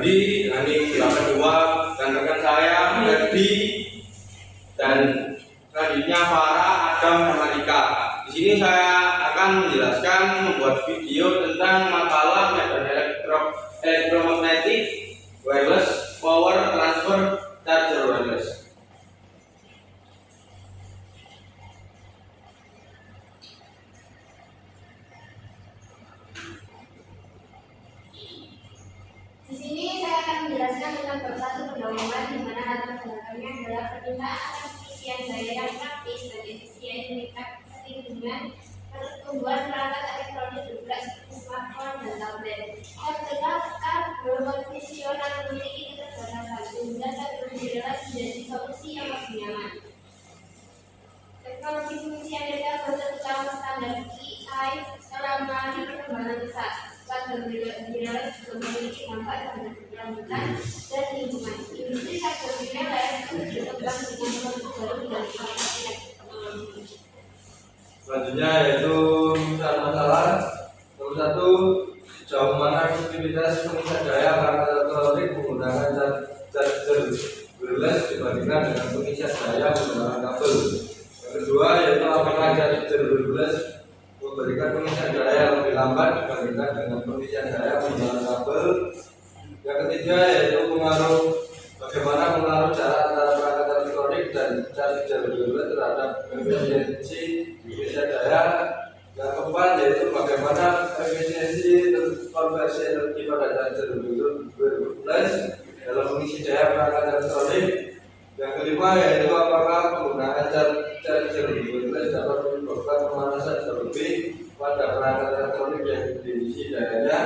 Bandi dengan istilah kedua dan rekan saya Ferdi dan selanjutnya Farah, Adam, dan Malika. Di sini saya akan menjelaskan membuat video tentang makalah medan elektromagnetik wireless power transfer charger wireless. Di sini saya akan menjelaskan tentang bab 1 pendahuluan, di mana latar belakangnya adalah permintaan pengisian daya yang praktis dan efisien meningkat seiring dengan pertumbuhan perangkat elektronik bergerak seperti smartphone dan tablet. Yang terdapat berkonvensional memiliki keterbatasan sehingga teknologi jelas menjadi solusi yang lebih nyaman. Teknologi pengisian data berterutama standar PCI telah mengalami perkembangan besar. Standar jelas juga memiliki dampak terhadap keberlanjutan dan lingkungan. Industri sektor wireless terus berkembang dengan produk baru dan inovasi teknologi. Selanjutnya yaitu masalah nomor 1, sejauh mana efektivitas pengisian daya perangkat elektronik menggunakan charger wireless dibandingkan dengan pengisian daya menggunakan kabel. Yang kedua yaitu apakah charger wireless memberikan pengisian daya yang lebih lambat dibandingkan dengan pengisian daya menggunakan kabel. Yang ketiga yaitu bagaimana pengaruh jarak antara perangkat elektronik dan charger wireless terhadap efisiensi pengisian daya. Yang keempat yaitu bagaimana efisiensi konversi energi pada charger wireless dalam mengisi daya perangkat elektronik. Yang kelima yaitu apakah penggunaan charger wireless dapat menyebabkan pemanasan berlebih pada perangkat elektronik yang diisi dayanya.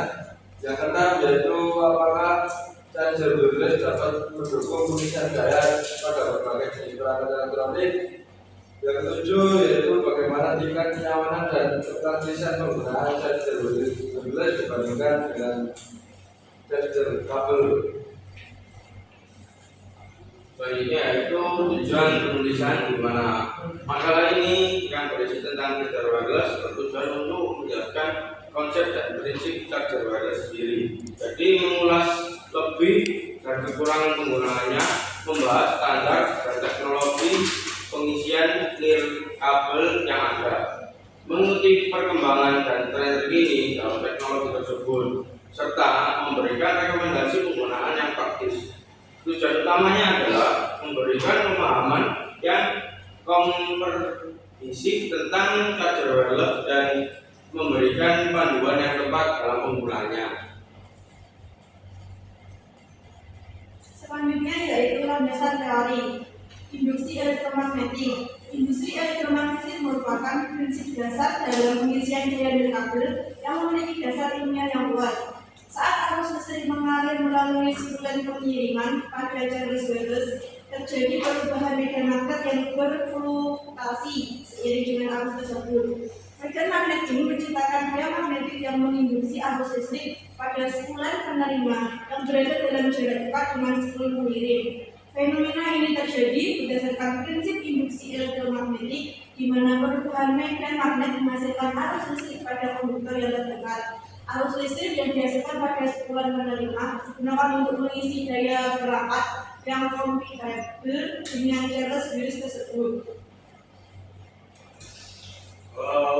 Yang keenam yaitu apakah charger wireless dapat mendukung pengisian daya pada berbagai jenis perangkat elektronik. Yang ketujuh yaitu bagaimana tingkat kenyamanan dan kepraktisan penggunaan charger wireless dibandingkan dengan charger kabel. Selanjutnya yaitu tujuan penulisan, di mana makalah ini yang berisi tentang charger wireless bertujuan untuk menjelaskan konsep dan prinsip charger wireless sendiri. Jadi mengulas lebih dan kekurangan penggunaannya, membahas standar dan teknologi pengisian kabel yang ada, mengutip perkembangan dan tren terkini dalam teknologi tersebut, serta memberikan rekomendasi penggunaan yang praktis. Tujuan utamanya adalah memberikan pemahaman yang komprehensif tentang charger wireless dan memberikan panduan yang tepat dalam penggunaannya. Selanjutnya yaitu landasan teori induksi elektromagnetik. Industri elektromagnetik merupakan prinsip dasar dalam pengisian daya dari kabel yang memiliki dasar ilmiah yang kuat. Saat arus listrik mengalir melalui siklus pengiriman pada charger wireless, terjadi perubahan medan magnet yang berfluktuasi seiring dengan arus tersebut. Medan magnet ini menciptakan daya magnetik yang menginduksi arus listrik pada siklus penerima yang berada dalam jarak dekat dengan siklus pengirim. Fenomena ini terjadi berdasarkan prinsip induksi elektromagnetik, di mana perubahan medan magnet menghasilkan arus listrik pada konduktor yang terdekat. Arus listrik yang dihasilkan pada siklus penerima digunakan untuk mengisi daya perangkat yang kompatibel dengan charger wireless tersebut.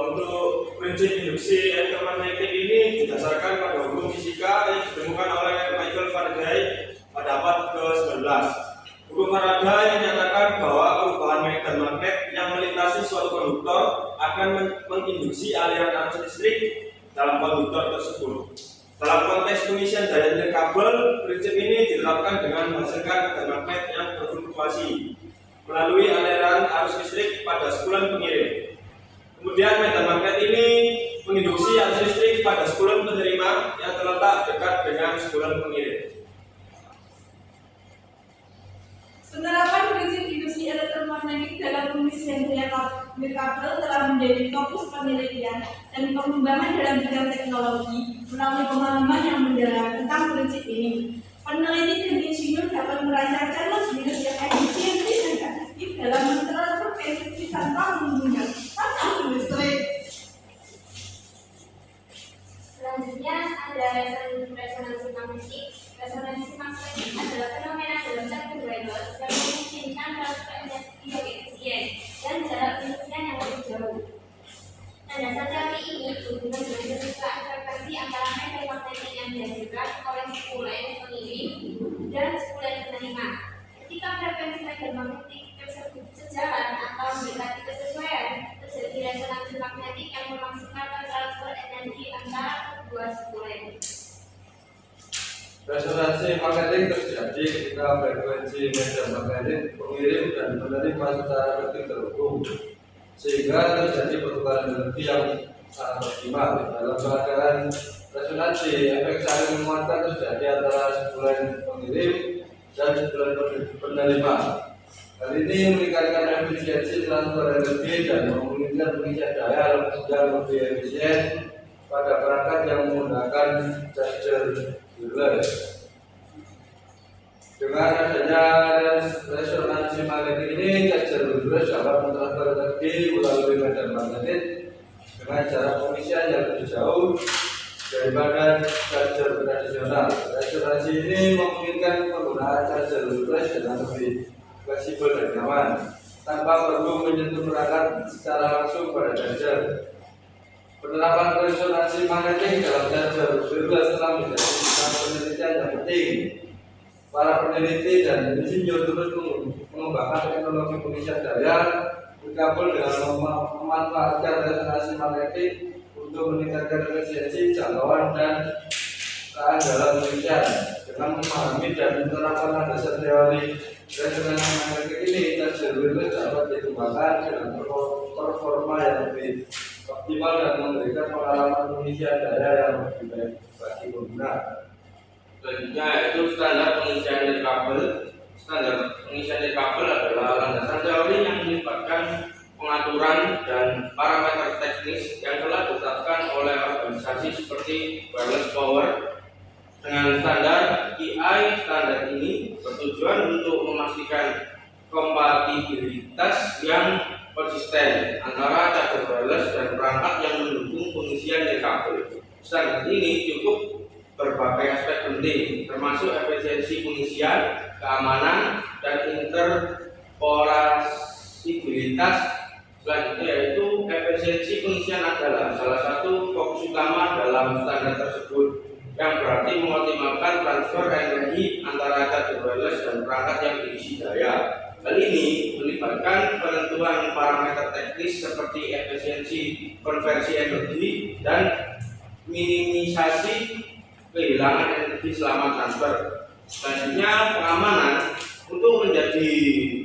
Untuk prinsip induksi elektromagnetik ini didasarkan pada hukum fisika yang ditemukan oleh Michael Faraday pada abad ke-19. Hukum Faraday menyatakan bahwa perubahan medan magnet yang melintasi suatu konduktor akan menginduksi aliran arus listrik dalam konduktor tersebut. Dalam konteks pengisian daya kabel, prinsip ini diterapkan dengan menghasilkan medan magnet yang berfluktuasi melalui aliran arus listrik pada spulen pengirim. Kemudian medan magnet ini menginduksi arus listrik pada spulen penerima yang terletak dekat dengan spulen pengirim. Penerapan prinsip induksi elektromagnetik dalam pengisian daya kabel telah menjadi fokus penelitian dan pengembangan dalam bidang teknologi melalui pemahaman yang mendalam tentang prinsip ini. Peneliti dan insinyur dapat merancang charger wireless yang efisien dan efektif dalam mentransfer energi tanpa menggunakan listrik. Selanjutnya ada resonansi magnetik. Resonansi magnetik adalah fenomena dalam charger wireless yang memungkinkan transfer energi yang efisien dan jarak pengisian yang lebih jauh. Landasan teori ini berhubungan dengan kesukaan frekuensi antara medan magnetik yang dihasilkan oleh spulen pengirim dan spulen penerima. Ketika frekuensi medan magnetik tersebut sejalan atau mendekati kesesuaian, terjadi resonansi magnetik yang memaksimalkan transfer energi antara kedua spulen. Resonansi magnetik terjadi ketika frekuensi medan magnetik pengirim dan penerima secara aktif terhubung, sehingga terjadi pertukaran energi yang sangat optimal. Dalam keadaan resonansi, efek saling menguatkan terjadi antara spulen pengirim dan spulen penerima. Hal ini meningkatkan efisiensi transfer energi dan memungkinkan pengisian daya yang lebih efisien pada perangkat yang menggunakan charger wireless. Dengan adanya resonansi magnetik ini, charger wireless dapat mentransfer energi melalui medan magnetik dengan jarak pengisian yang lebih jauh daripada charger tradisional. Resonansi ini memungkinkan penggunaan charger wireless dengan lebih fleksibel dan nyaman, tanpa perlu menyentuh perangkat secara langsung pada charger. Penerapan resonansi magnetik dalam charger wireless telah menjadi penelitian yang penting. Para peneliti dan insinyur terus mengembangkan teknologi pengisian daya berkabel dengan memanfaatkan resonansi magnetik untuk meningkatkan efisiensi, jangkauan, dan keandalan pengisian. Dengan memahami dan menerapkan landasan teori resonansi magnetik ini, charger wireless dapat dikembangkan dengan performa yang lebih optimal dan memberikan pengalaman pengisian daya yang lebih baik bagi pengguna. Selanjutnya yaitu standar pengisian nirkabel. Standar pengisian nirkabel adalah landasan teori yang melibatkan pengaturan dan parameter teknis yang telah ditetapkan oleh organisasi seperti Wireless Power. Dengan standar EI, standar ini bertujuan untuk memastikan kompatibilitas yang konsisten antara charger wireless dan perangkat yang mendukung pengisian nirkabel. Standar ini cukup berbagai aspek penting, termasuk efisiensi pengisian, keamanan, dan interoperabilitas. Selanjutnya yaitu efisiensi pengisian adalah salah satu fokus utama dalam standar tersebut, yang berarti mengoptimalkan transfer energi antara charger wireless dan perangkat yang diisi daya. Hal ini melibatkan penentuan parameter teknis seperti efisiensi konversi energi dan minimisasi kehilangan energi selama transfer. Selanjutnya, pengamanan untuk menjadi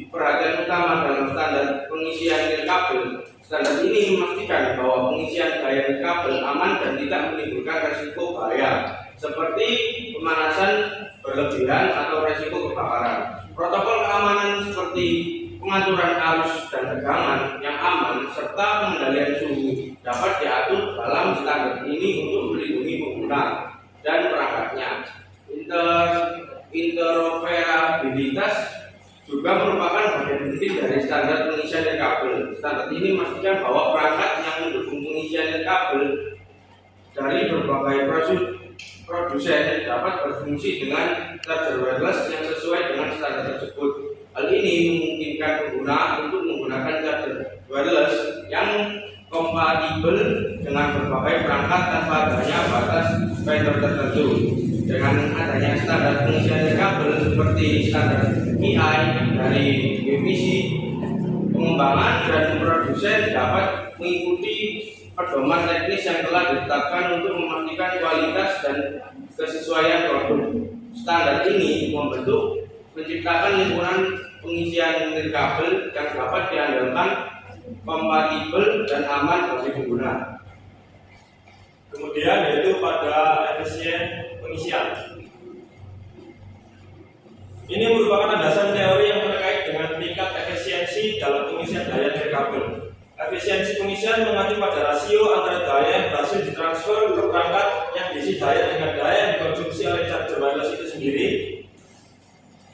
perhatian utama dalam standar pengisian nirkabel. Standar ini memastikan bahwa pengisian daya nirkabel aman dan tidak menimbulkan risiko bahaya seperti pemanasan berlebihan atau risiko kebakaran. Protokol keamanan seperti pengaturan arus dan tegangan yang aman serta pengendalian suhu dapat diatur dalam standar ini untuk melindungi pengguna dan perangkatnya. Interoperabilitas juga merupakan bagian penting dari standar pengisian nirkabel. Standar ini memastikan bahwa perangkat yang mendukung pengisian nirkabel dari berbagai produsen dapat berfungsi dengan charger wireless yang sesuai dengan standar tersebut. Hal ini memungkinkan pengguna untuk menggunakan charger wireless yang kompatibel dengan berbagai perangkat tanpa adanya batas vendor tertentu. Dengan adanya standar pengisian nirkabel seperti standar EI dari WPC, pengembangan dan produsen dapat mengikuti pedoman teknis yang telah ditetapkan untuk memastikan kualitas dan kesesuaian produk. Standar ini menciptakan lingkungan pengisian nirkabel yang dapat diandalkan, kompatibel dan aman bagi pengguna. Kemudian yaitu pada efisien pengisian. Ini merupakan landasan teori yang terkait dengan tingkat efisiensi dalam pengisian daya nirkabel. Efisiensi pengisian mengacu pada rasio antara daya yang berhasil ditransfer ke perangkat yang diisi daya dengan daya yang dikonsumsi oleh charger wireless itu sendiri.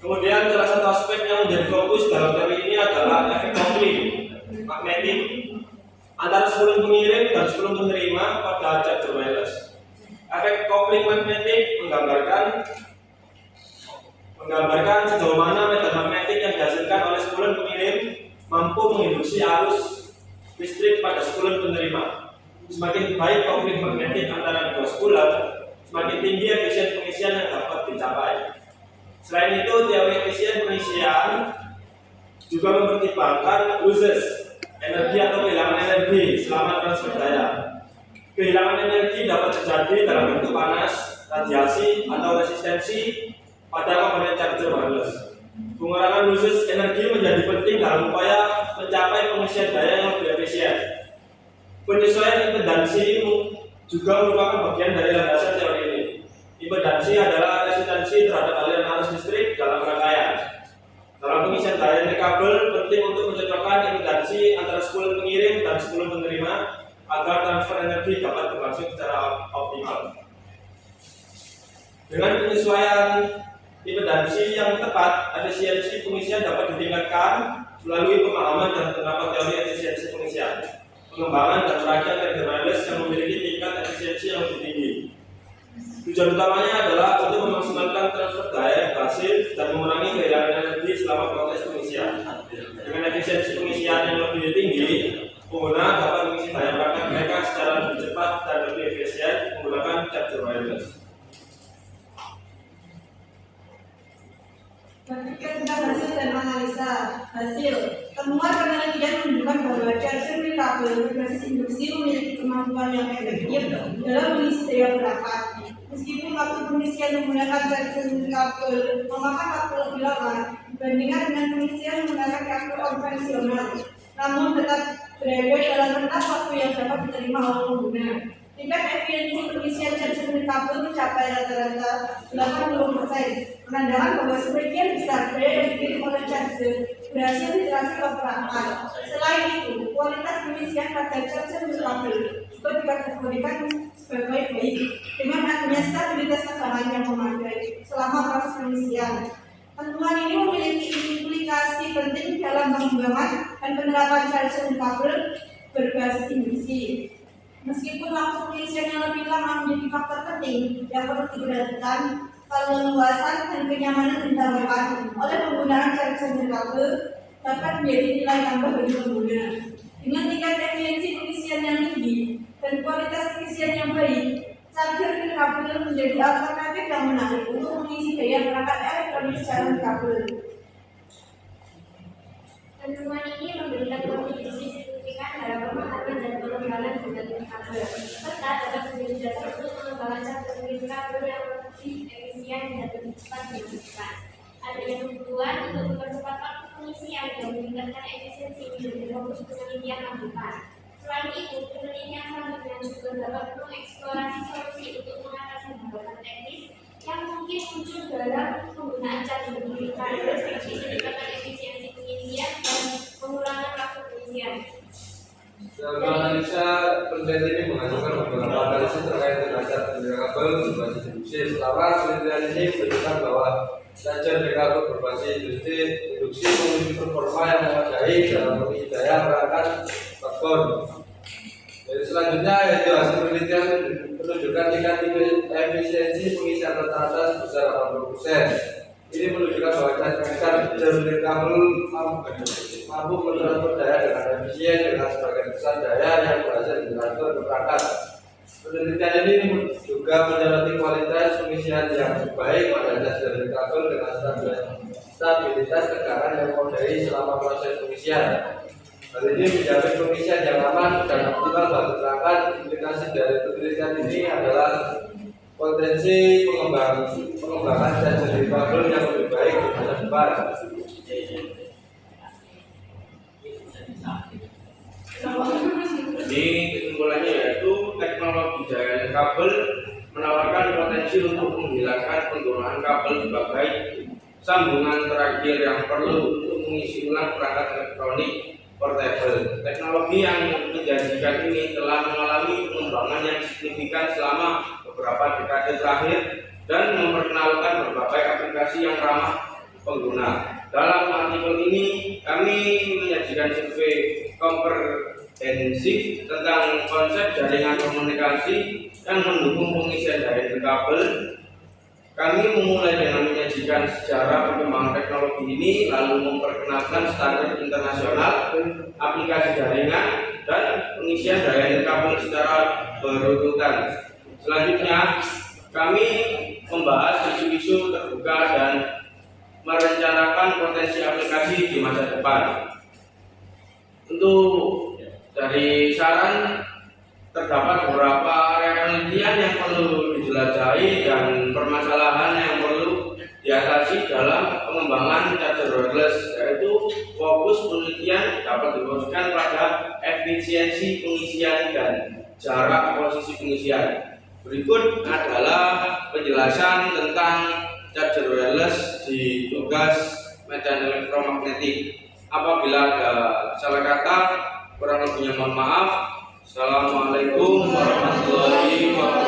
Kemudian salah satu aspek yang menjadi fokus dalam teori ini adalah efek kopling magnetik antara spulen pengirim dan spulen penerima pada charger wireless. Efek kopling magnetik menggambarkan menggambarkan sejauh mana medan magnetik yang dihasilkan oleh spulen pengirim mampu menginduksi arus listrik pada spulen penerima. Semakin baik konflik magnetik antara kedua spulen, semakin tinggi efisien pengisian yang dapat dicapai. Selain itu, teori efisien pengisian juga mempertimbangkan losses, energi atau kehilangan energi selama transfer daya. Kehilangan energi dapat terjadi dalam bentuk panas, radiasi, atau resistensi pada komponen charger wireless. Pengurangan losses energi menjadi penting dalam upaya mencapai pengisian daya yang lebih efisien. Penyesuaian impedansi juga merupakan bagian dari landasan teori ini. Impedansi adalah resistensi terhadap aliran arus listrik dalam rangkaian. Dalam pengisian daya dari kabel, penting untuk mencocokkan impedansi antara spulen pengirim dan spulen penerima agar transfer energi dapat berlangsung secara optimal. Dengan penyesuaian impedansi yang tepat, efisiensi pengisian dapat ditingkatkan melalui pemahaman dan penerapan teori efisiensi pengisian, pengembangan dan perakian charger wireless yang memiliki tingkat efisiensi yang lebih tinggi. Tujuan utamanya adalah untuk memaksimalkan transfer daya yang berhasil dan mengurangi kehilangan energi selama proses pengisian. Dengan efisiensi pengisian yang lebih tinggi, pengguna dapat mengisi daya perangkat mereka secara lebih cepat dan lebih efisien menggunakan charger wireless. Berpikir tentang hasil dan analisa hasil. Temuan penelitian menunjukkan bahwa charger kabel berbasis induksi memiliki kemampuan yang efektif dalam mengisi daya perangkat. Meskipun waktu pengisian menggunakan charger kabel memakan waktu lebih lama dibandingkan dengan pengisian menggunakan kabel konvensional, namun tetap berada dalam rentang waktu yang dapat diterima oleh pengguna. Tingkat efisiensi pengisian charger kabel mencapai rata-rata 80%, menandakan bahwa sebagian besar daya yang dikirim oleh charger berhasil ditransfer ke perangkat. Selain itu, kualitas pengisian pada charger kabel juga dikategorikan sebagai baik dengan adanya stabilitas tegangan yang memadai selama proses pengisian. Temuan ini memiliki implikasi penting dalam pengembangan dan penerapan charger kabel berbasis induksi. Meskipun waktu pengisian yang lebih lama menjadi faktor penting yang perlu diperhatikan, keleluasan dan kenyamanan ditawarkan oleh penggunaan charger kabel dapat menjadi nilai tambah bagi pengguna. Dengan tingkat efisiensi pengisian yang tinggi dan kualitas pengisian yang baik, charger kabel menjadi alternatif yang menarik untuk mengisi daya perangkat elektronik secara kabel. Temuan ini memberikan kontribusi signifikan dalam pemahaman dan pengembangan jaringan kabel, serta dapat menjadi dasar untuk pengembangan jaringan kabel yang lebih efisien dan lebih cepat dilakukan. Adanya kebutuhan untuk mempercepat waktu pengisian dan meningkatkan efisiensi menjadi fokus penelitian lanjutan. Selain itu, penelitian selanjutnya juga dapat mengeksplorasi solusi untuk mengatasi hambatan teknis yang mungkin muncul dalam penggunaan charger kabel seperti meningkatkan efisiensi pengisian dan pengurangan waktu pengisian. Dalam analisa penelitian ini menghasilkan beberapa analisis terkait dengan charger kabel berbasis induksi. Pertama, penelitian ini menunjukkan bahwa charger kabel berbasis induksi memiliki performa yang memadai dalam mengisi daya perangkat smartphone. Jadi selanjutnya yaitu hasil penelitian menunjukkan tingkat efisiensi pengisian rata-rata sebesar 80%. Ini menunjukkan bahwa charger kabel mampu mentransfer daya dengan efisien dengan sebagian besar daya yang berhasil ditransfer ke perangkat. Penelitian ini juga menyoroti kualitas pengisian yang baik pada charger kabel dengan stabilitas tegangan yang memadai selama proses pengisian. Hal ini menjamin pengisian yang aman dan optimal bagi perangkat. Implikasi dari penelitian ini adalah potensi pengembangan charger kabel yang lebih baik di masa depan. Jadi kesimpulannya yaitu teknologi jaringan kabel menawarkan potensi untuk menghilangkan penggunaan kabel sebagai sambungan terakhir yang perlu untuk mengisi ulang perangkat elektronik portable. Teknologi yang menjanjikan ini telah mengalami pengembangan yang signifikan selama beberapa dekade terakhir dan memperkenalkan berbagai aplikasi yang ramah pengguna. Dalam artikel ini kami menyajikan survei komprehensif tentang konsep jaringan komunikasi yang mendukung pengisian daya kabel Kami memulai dengan menyajikan sejarah perkembangan teknologi ini, lalu memperkenalkan standar internasional, aplikasi jaringan, dan pengisian daya nirkabel secara berurutan. Selanjutnya, kami membahas isu-isu terbuka dan merencanakan potensi aplikasi di masa depan. Untuk dari saran, terdapat beberapa area penelitian yang perlu dijelajahi dan permasalahan yang perlu diatasi dalam pengembangan charger wireless, yaitu fokus penelitian dapat difokuskan pada efisiensi pengisian dan jarak posisi pengisian. Berikut adalah penjelasan tentang charger wireless di tugas medan elektromagnetik. Apabila ada salah kata, kurang lebihnya mohon maaf. Assalamualaikum warahmatullahi wabarakatuh.